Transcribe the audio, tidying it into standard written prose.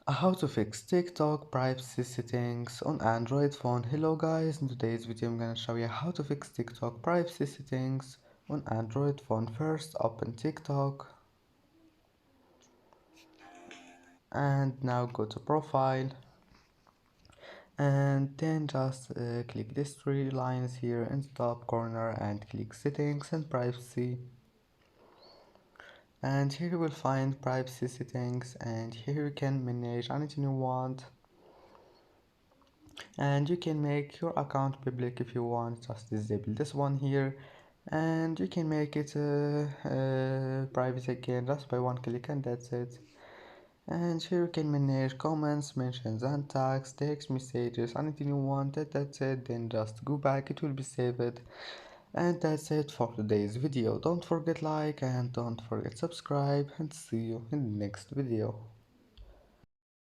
How to fix TikTok privacy settings on Android phone. Hello guys, in today's video I'm gonna show you how to fix TikTok privacy settings on Android phone. First open TikTok and now go to profile and then just click these three lines here in the top corner and click settings and privacy, and here you will find privacy settings, and here you can manage anything you want, and you can make your account public if you want. Just disable this one here and you can make it private again just by one click, and that's it. And here you can manage comments, mentions and tags, text messages, anything you want. That's it. Then just go back, it will be saved. And that's it for today's video. Don't forget like and don't forget subscribe, and see you in the next video.